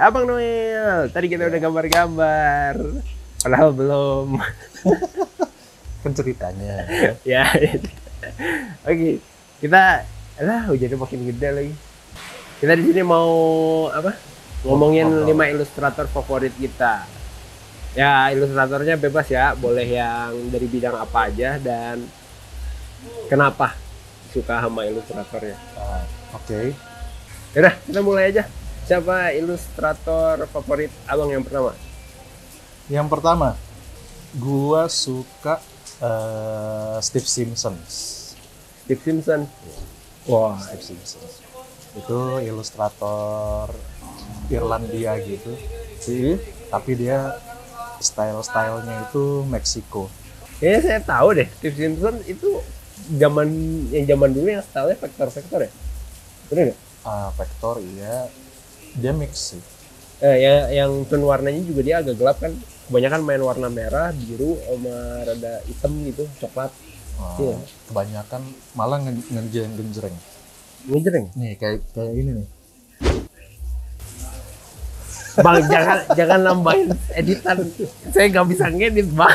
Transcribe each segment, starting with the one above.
Abang Noel. Tadi kita udah gambar-gambar. Padahal belum. Kan ceritanya. Ya. Oke. Kita hujannya makin gede lagi. Kita di sini mau apa? Ngomongin 5 ilustrator favorit kita. Ya, ilustratornya bebas ya, boleh yang dari bidang apa aja dan kenapa suka sama ilustratornya. Oke. Yaudah, kita mulai aja. Siapa ilustrator favorit abang yang pertama? Yang pertama, gua suka Steve Simpson. Steve Simpson. Wah, Steve Simpson. Itu ilustrator Irlandia gitu. Tapi dia stylenya itu Meksiko. Kayaknya saya tahu deh, Steve Simpson itu zaman dulu yang stylenya vektor-vektor ya? Bener nggak? Vektor iya, dia mix sih. Yang tone warnanya juga dia agak gelap kan? Kebanyakan main warna merah, biru, sama rada hitam gitu, coklat. Iya. Kebanyakan malah genjreng. Ngejreng? Nih kayak ini nih. Bang, jangan nambahin editan. Saya nggak bisa ngedit, Bang.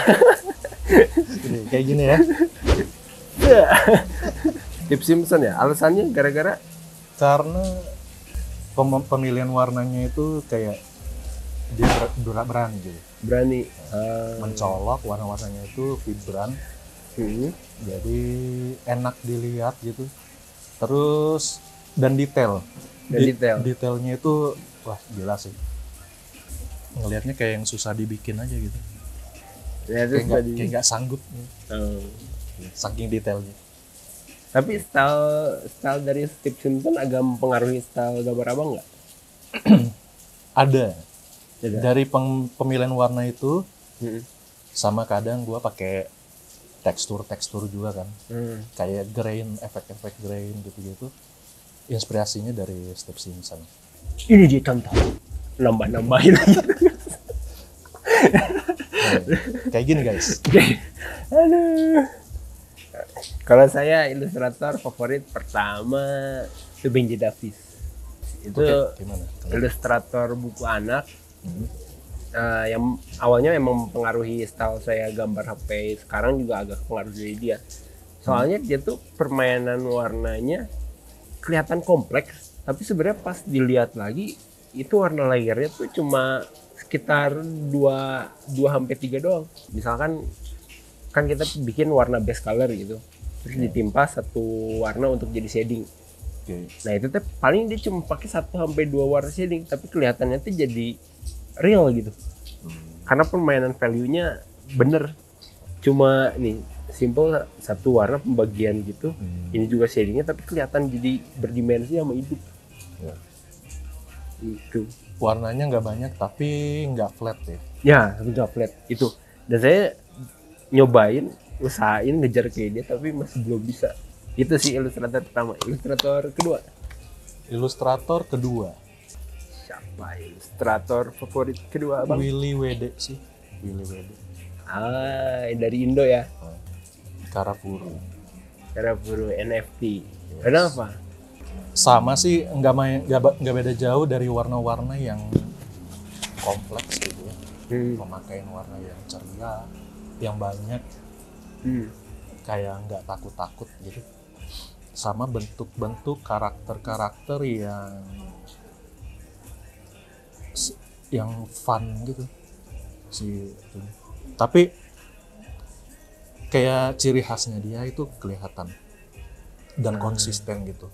Kayak gini ya. Steve Simpson ya? Alasannya gara-gara? Karena pemilihan warnanya itu kayak dia berani gitu. Berani. Mencolok, warna-warnanya itu vibran. Jadi enak dilihat gitu. Terus dan detail. Detailnya itu wah gila sih. Ngelihatnya kayak yang susah dibikin aja gitu. Ya, kayak nggak sanggup. Saking detailnya. Tapi style dari Steve Simpson agak mempengaruhi style gambar abang nggak? Ada. Dari pemilihan warna itu, sama kadang gua pakai tekstur juga kan. Kayak grain, efek-efek grain gitu-gitu. Inspirasinya dari Steve Simpson. Ini dia contoh. Nambah-nambahin lagi. Kayak gini guys. Aduh. Kalau saya ilustrator favorit pertama itu Benji Davis. Itu gimana? Ilustrator buku anak. Yang awalnya memang mempengaruhi style saya gambar HP, sekarang juga agak pengaruh dari dia. Soalnya dia tuh permainan warnanya kelihatan kompleks, tapi sebenarnya pas dilihat lagi itu warna layernya tuh cuma sekitar 2-3 doang. Misalkan kan kita bikin warna base color gitu, terus ditimpa satu warna untuk jadi shading. Nah itu tuh paling dia cuma pakai 1-2 warna shading, tapi kelihatannya tuh jadi real gitu. Karena permainan value-nya bener. Cuma nih simple satu warna pembagian gitu. Ini juga shadingnya tapi kelihatan jadi berdimensi sama hidup. Itu. Warnanya nggak banyak tapi nggak flat ya. Ya, nggak flat itu. Dan saya nyobain, usahain ngejar kayak dia tapi masih belum bisa. Itu sih ilustrator pertama. Ilustrator kedua. Siapa ilustrator favorit kedua abang? Willy Wede sih. Dari Indo ya. Karafuru NFT. Kenapa? Sama sih, nggak beda jauh dari warna-warna yang kompleks gitu ya. Pemakaian warna yang ceria, yang banyak, kayak nggak takut-takut gitu. Sama bentuk-bentuk karakter-karakter yang fun gitu sih. Tapi kayak ciri khasnya dia itu kelihatan dan konsisten gitu.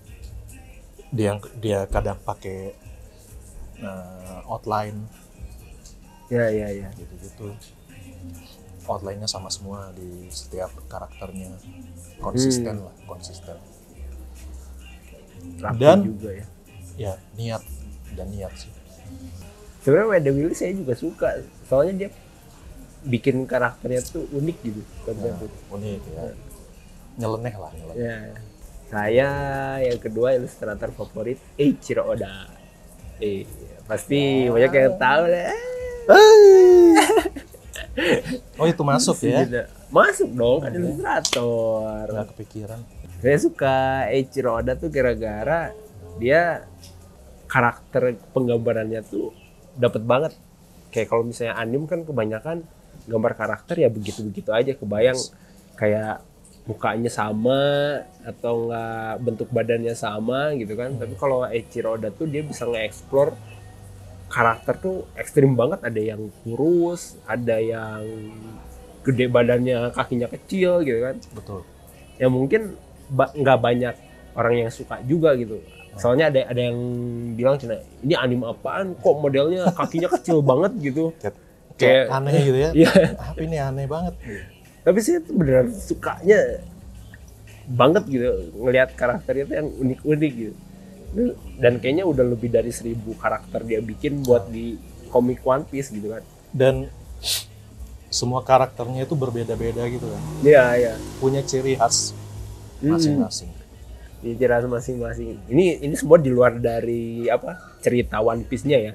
Dia kadang pakai outline. Ya. Gitu. Outline-nya sama semua di setiap karakternya. Konsisten. Rapi Dan juga ya. Ya, niat sih. Sebenarnya Wede Willy saya juga suka. Soalnya dia bikin karakternya tuh unik gitu. Unik ya. Nyeleneh lah. Ya. Saya yang kedua ilustrator favorit Eiichiro Oda. Pasti banyak yang tahu deh. Oh itu masuk ya? Masuk dong, kan ilustrator. Nggak kepikiran. Saya suka Eiichiro Oda tuh gara-gara dia karakter penggambarannya tuh dapat banget. Kayak kalau misalnya anime kan kebanyakan gambar karakter ya begitu-begitu aja, kebayang kayak mukanya sama atau enggak bentuk badannya sama gitu kan. Tapi kalau Eiichiro Oda tuh dia bisa nge-explore karakter tuh ekstrim banget, ada yang kurus, ada yang gede badannya, kakinya kecil gitu kan. Betul. Ya mungkin nggak banyak orang yang suka juga gitu. Soalnya ada yang bilang cina ini anime apaan kok modelnya kakinya kecil banget gitu. Kayak aneh gitu ya. Iya. Apa ini aneh banget. Tapi sih itu beneran sukanya banget gitu ngelihat karakternya itu yang unik-unik gitu. Dan kayaknya udah lebih dari 1000 karakter dia bikin buat di komik One Piece gitu kan. Dan semua karakternya itu berbeda-beda gitu kan. Iya, iya. Punya ciri khas masing-masing. Ini ciri khas masing-masing. Ini semua di luar dari apa? Cerita One Piece-nya ya.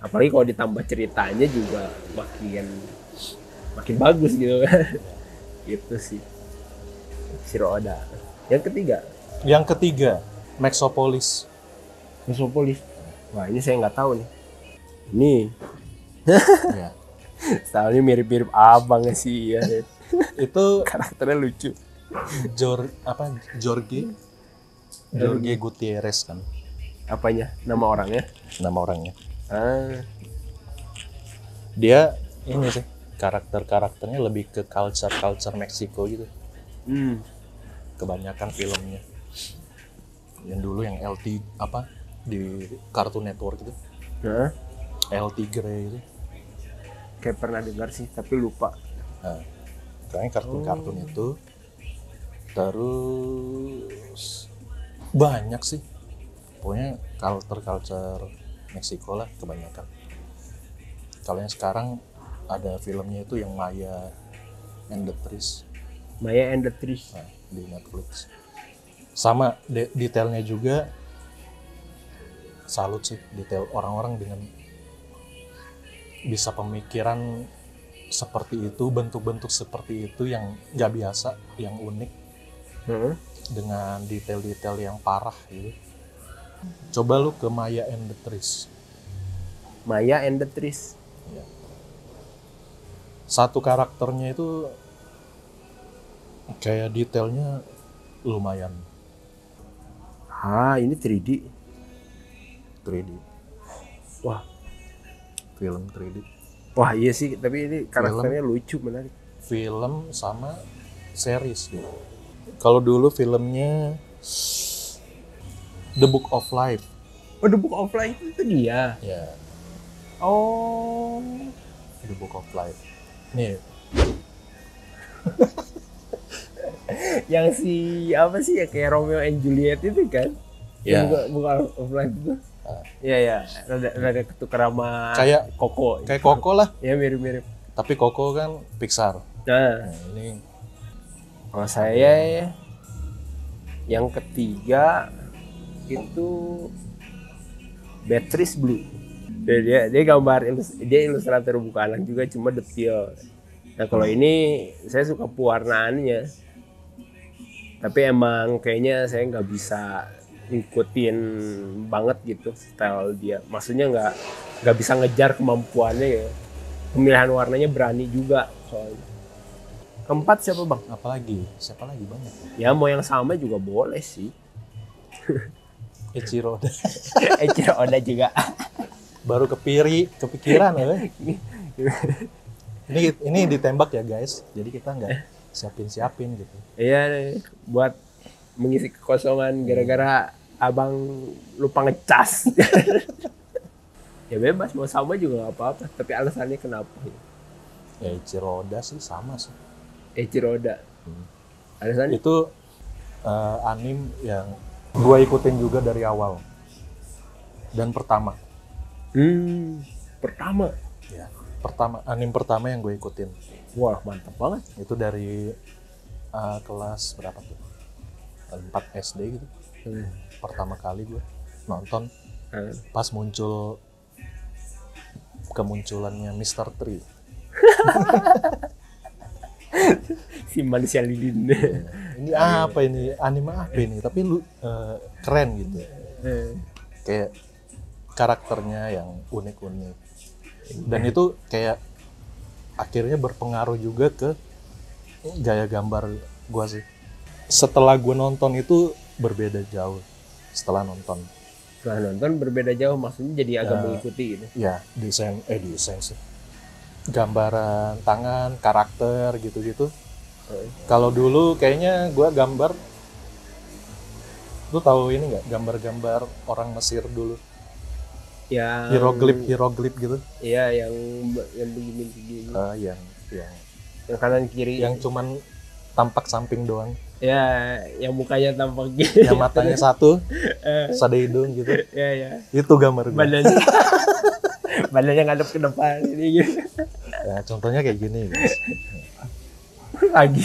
Apalagi kalau ditambah ceritanya juga makin bagus gitu kan. Gitu sih. Shiro Oda. Yang ketiga, Maxopolis. Wah, ini saya nggak tahu nih. Ini. Ya. Stylenya mirip-mirip abangnya sih ya. Itu Karakternya lucu. Jorge Gutierrez kan Apanya? Nama orangnya? nama orangnya. Ah, Dia ini sih karakternya lebih ke culture Meksiko gitu. Kebanyakan filmnya. Yang dulu yang di Cartoon Network gitu. nah, El Tigre itu. kayak pernah dengar sih, tapi lupa. Nah, kayaknya kartun itu. Terus banyak sih. Pokoknya culture Meksiko lah kebanyakan. Kalau yang sekarang ada filmnya itu yang Maya and the Trees. Maya and the Trees. Nah, di Netflix. Sama detailnya juga salut sih, detail orang-orang dengan bisa pemikiran seperti itu, bentuk-bentuk seperti itu yang nggak biasa, yang unik, dengan detail-detail yang parah gitu. Coba lu ke Maya and the Trees. Maya and the Trees. Ya. Satu karakternya itu kayak detailnya lumayan. Ini 3D. Wah, Film 3D. wah iya sih, tapi ini karakternya lucu, menarik. Film sama series gitu. Kalau dulu filmnya The Book of Life. Oh, The Book of Life itu dia. Ya, Oh. The Book of Life. Nih, Yang apa sih ya, kayak Romeo and Juliet itu kan? Ya. Yang Book of Life itu. Iya ya, rada ketukar sama Kayak Coco. kayak Coco lah, Ya mirip-mirip. tapi Coco kan Pixar. Nah, Nah, ini kalau saya yang ketiga itu Beatrice Blue. Dia gambar dia ilustrator buku anak juga, cuma detail. Nah kalau ini saya suka pewarnaannya, tapi emang kayaknya saya nggak bisa ngikutin banget gitu style dia. Maksudnya nggak bisa ngejar kemampuannya ya. Pemilihan warnanya berani juga soalnya. Keempat siapa bang? siapa lagi banyak. Ya mau yang sama juga boleh sih. Eiichiro Oda. Eiichiro Oda juga. Baru kepikiran ya. Ini ditembak ya guys. Jadi kita nggak siapin gitu. Iya, buat mengisi kekosongan gara-gara abang lupa ngecas. Ya bebas, mau sama juga nggak apa-apa. Tapi alasannya kenapa? Ya Eiichiro Oda sih sama sih. Eiichiro Oda. Alasannya? Itu anime yang gue ikutin juga dari awal dan pertama. Pertama. Ya, anime pertama yang gue ikutin. Wah mantap banget. Itu dari kelas berapa tuh? 4 SD gitu. Pertama kali gue nonton pas kemunculannya Mr. Tree. Si manusia lilin. Ini apa ini? Anime apa ini? Tapi keren gitu. kayak karakternya yang unik-unik. Dan itu kayak akhirnya berpengaruh juga ke gaya gambar gue sih. Setelah gue nonton itu berbeda jauh. Setelah nonton Berbeda jauh, maksudnya jadi agak mengikuti gitu. Ya, desain sih. Gambaran tangan, karakter gitu-gitu. Kalau dulu kayaknya gue gambar, lu tahu ini nggak, gambar-gambar orang Mesir dulu? Yang Hieroglif gitu. Iya, yang begini. Yang kanan kiri. Yang cuman tampak samping doang. Ya, yang mukanya tampak gini. Yang matanya satu, ada hidung gitu. Ya. Itu gambar gue. Badannya ngadep ke depan ini gitu. Ya, contohnya kayak gini, guys. Lagi.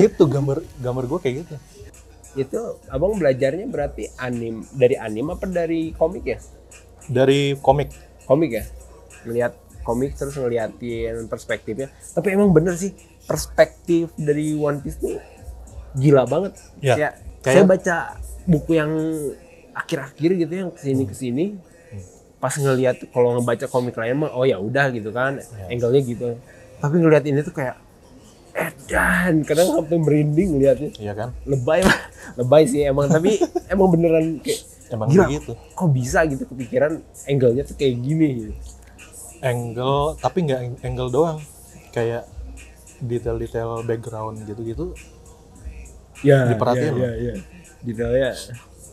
Itu gambar gue kayak gitu. Itu abang belajarnya berarti dari anim apa dari komik ya? Dari komik ya, ngelihat komik terus ngeliatin perspektifnya. Tapi emang bener sih, perspektif dari One Piece tuh gila banget. Ya, Saya baca buku yang akhir-akhir gitu, yang kesini pas ngelihat, kalau ngebaca komik lain mah oh ya udah gitu kan, angle-nya gitu. Tapi ngelihat ini tuh kayak edan, kadang sampai merinding ngeliatnya. Iya kan? Lebay sih emang, tapi emang beneran kayak emang gila, begitu. Kok bisa gitu kepikiran angle-nya tuh kayak gini gitu. Angle, tapi nggak angle doang, kayak detail-detail background gitu-gitu. Ya, diperhatiin. Ya. Detailnya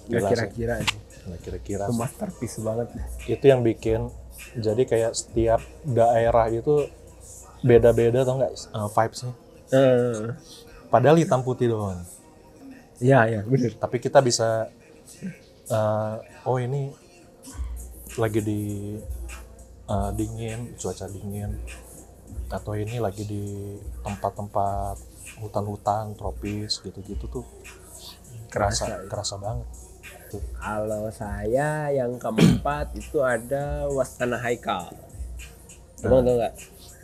nggak kira-kira sih. Nggak kira-kira. Itu masterpiece banget. Itu yang bikin jadi kayak setiap daerah itu beda-beda, tau nggak vibes-nya. Padahal hitam putih doang. Iya bener. Tapi kita bisa oh ini lagi di dingin, cuaca dingin, atau ini lagi di tempat-tempat hutan-hutan tropis gitu-gitu tuh kerasa banget. Kalau saya yang keempat itu ada Wastana Haikal. Abang tahu nggak?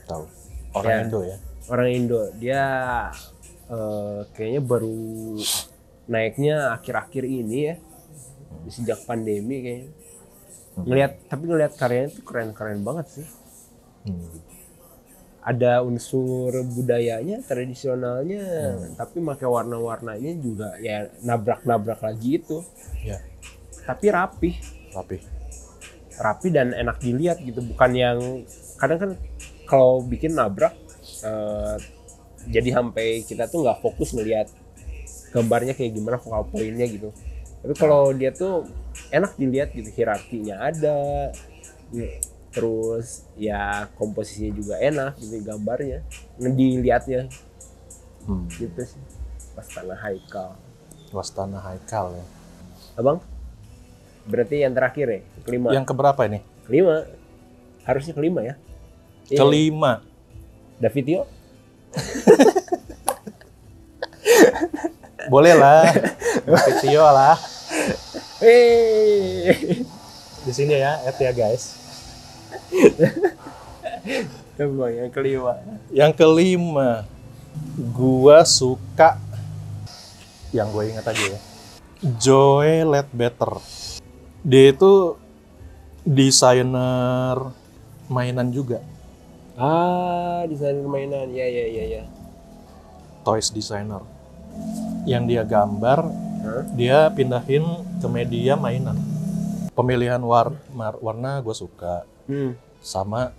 Tahu. Orang Indo ya? Orang Indo. Dia kayaknya baru naiknya akhir-akhir ini ya, sejak pandemi kayaknya. Ngelihat karyanya tuh keren-keren banget sih. Ada unsur budayanya, tradisionalnya, tapi pakai warna-warnanya juga ya nabrak-nabrak lagi itu. Ya. Tapi rapi dan enak dilihat gitu, bukan yang kadang kan kalau bikin nabrak jadi sampai kita tuh nggak fokus ngelihat gambarnya kayak gimana, focal point-nya gitu. Tapi kalau dia tuh enak dilihat gitu, hierarkinya ada, terus ya komposisinya juga enak gitu, gambarnya dilihatnya gitu sih. Wastana Haikal ya. Abang berarti yang terakhir ya, kelima. Yang keberapa ini? Kelima, harusnya kelima ya. Kelima. Davitio. Boleh lah, Davitio lah. Di sini ya, ya guys. Yang kelima. Yang kelima, gua suka, yang gue ingat aja ya, Joe Ledbetter. Dia itu desainer mainan juga. Desainer mainan, ya. Toys designer. Yang dia gambar, dia pindahin ke media mainan. Pemilihan warna gue suka. Sama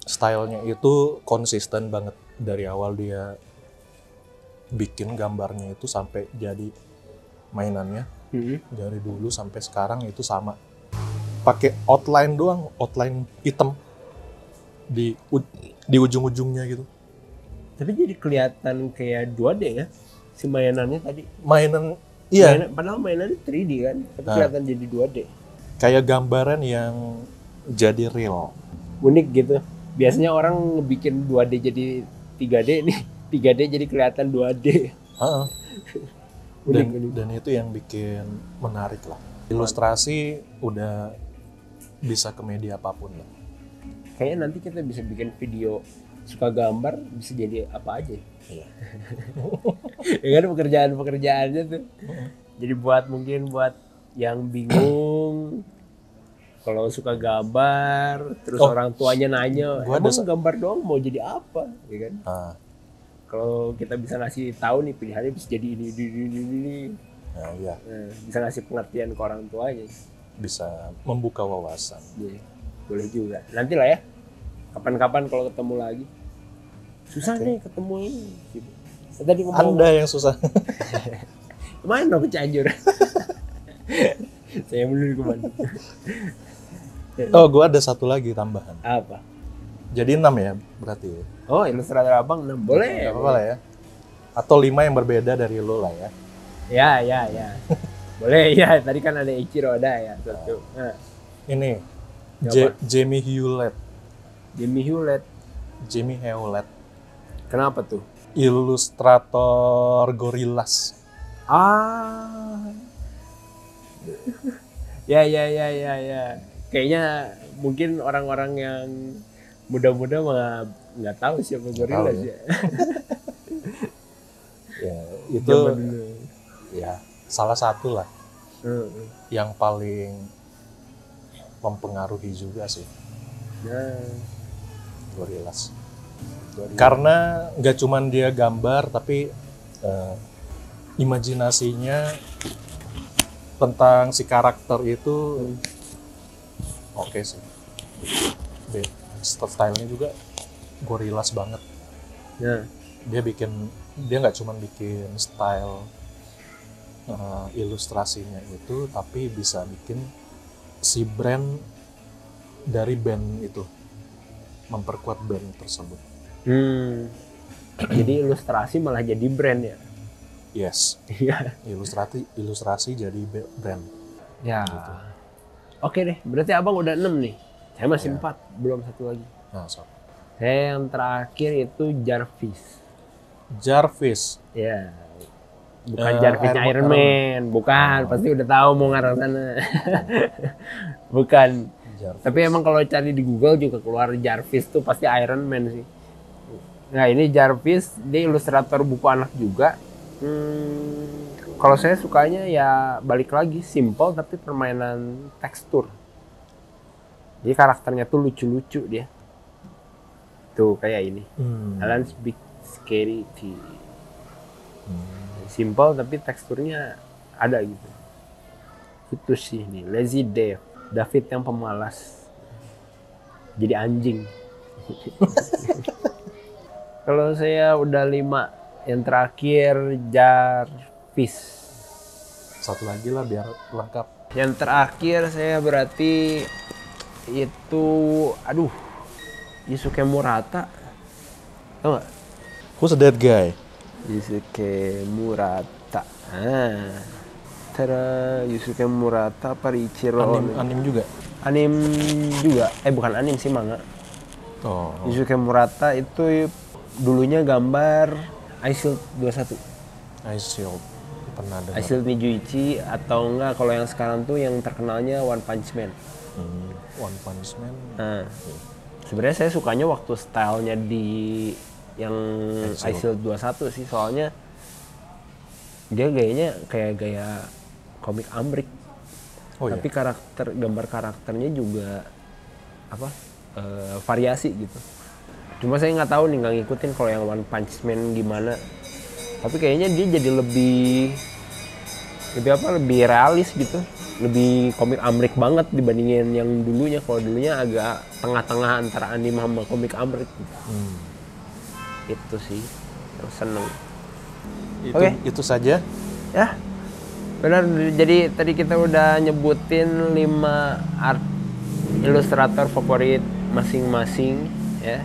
stylenya itu konsisten banget. Dari awal dia bikin gambarnya itu sampai jadi mainannya. Dari dulu sampai sekarang itu sama. Pakai outline doang, outline hitam di ujung-ujungnya gitu. Tapi jadi kelihatan kayak 2D ya si mainannya tadi. Iya. Padahal mainannya 3D kan, tapi kelihatan jadi 2D. Kayak gambaran yang jadi real. Unik gitu. Biasanya orang bikin 2D jadi 3D, nih 3D jadi kelihatan 2D. Dan itu yang bikin menarik lah. Ilustrasi udah bisa ke media apapun lah. Kayaknya nanti kita bisa bikin video suka gambar, bisa jadi apa aja. Iya. Ya kan pekerjaannya tuh. Jadi mungkin buat yang bingung kalau suka gambar, terus orang tuanya nanya, emang gambar doang mau jadi apa, ya kan? Kalau kita bisa ngasih tahu nih pilihannya bisa jadi ini. Nah, iya. Bisa ngasih pengertian ke orang tuanya. Bisa membuka wawasan. Iya, boleh juga. Nanti lah ya, kapan-kapan kalau ketemu lagi. Susah nih ketemu ini. Tadi Anda yang susah. Kemarin dong ke Cianjur. Saya belum kemana. Oh, gue ada satu lagi tambahan. Apa? Jadi 6 ya berarti. Oh, ilustrator abang 6. Boleh. Gak apa-apa lah ya. Atau 5 yang berbeda dari lo lah ya. Ya. Boleh ya. Tadi kan ada Ichiro ada ya. Satu. Nah. Ini Jamie Hewlett. Jamie Hewlett. Kenapa tuh? Ilustrator Gorillaz. Ya. Kayaknya mungkin orang-orang yang muda-muda malah nggak tahu siapa Gorillaz ya. Ya itu ya salah satu lah yang paling mempengaruhi juga sih. Gorillaz. Karena nggak cuman dia gambar tapi imajinasinya tentang si karakter itu oke sih. Style-nya juga Gorillaz banget. Dia nggak cuma bikin style ilustrasinya itu, tapi bisa bikin si brand dari band itu, memperkuat band tersebut. Jadi ilustrasi malah jadi brand ya? Yes. Ilustrasi jadi brand. Ya. Gitu. Oke deh, berarti abang udah 6 nih. Saya masih 4, belum satu lagi. Nah, so. Saya yang terakhir itu Jarvis. Ya. Bukan Jarvisnya Iron Man, bukan. Pasti udah tahu mau ngarang sana. Bukan. Jarvis. Tapi emang kalau cari di Google juga keluar Jarvis tuh pasti Iron Man sih. Nah, ini Jarvis, dia ilustrator buku anak juga. Kalau saya sukanya ya balik lagi simple tapi permainan tekstur. Jadi karakternya tuh lucu-lucu dia. Tuh kayak ini. Alan's Big Scary Tea. Simple tapi teksturnya ada gitu. Itu sih nih, Lazy Dave. David yang pemalas. Jadi anjing. Kalau saya udah 5, yang terakhir Jarvis. Satu lagi lah biar lengkap. Yang terakhir saya berarti itu, Yusuke Murata. Tahu nggak? Who's that guy? Yusuke Murata. Yusuke Murata, Parichiro. Anim juga? Anim juga. Bukan anim sih, manga. Yusuke Murata itu dulunya gambar iShield 21. iShield. Pernah dengar. iShield Nijuichi atau enggak kalau yang sekarang tuh yang terkenalnya One Punch Man. One Punch Man. Sebenarnya saya sukanya waktu stylenya di yang iShield 21 sih, soalnya dia gayanya kayak gaya komik Amrik. Tapi gambar karakternya juga variasi gitu. Cuma saya nggak tahu nih, nggak ngikutin kalau yang One Punch Man gimana. Tapi kayaknya dia jadi lebih realis gitu. Lebih komik Amrik banget dibandingin yang dulunya. Kalau dulunya agak tengah-tengah antara anime sama komik Amrik gitu. Itu sih yang seneng. Itu saja. Ya, benar. Jadi tadi kita udah nyebutin 5 art ilustrator favorit masing-masing ya.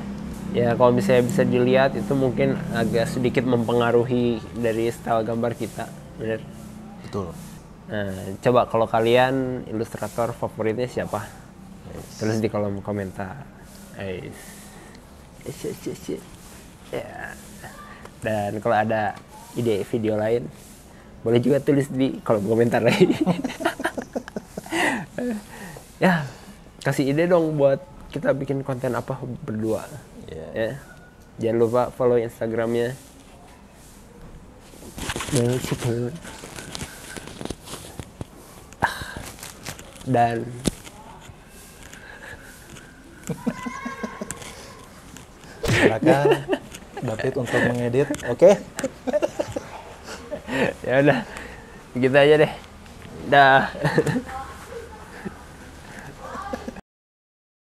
Ya kalau misalnya bisa dilihat itu mungkin agak sedikit mempengaruhi dari style gambar kita, benar? Betul. Nah, coba kalau kalian ilustrator favoritnya siapa? Tulis di kolom komentar. Ya. Dan kalau ada ide video lain, boleh juga tulis di kolom komentar lagi. Ya, kasih ide dong buat kita bikin konten apa berdua. Ya. Jangan lupa follow Instagramnya. dan silakan David untuk mengedit. Oke. ya udah, begitu aja deh. Dah.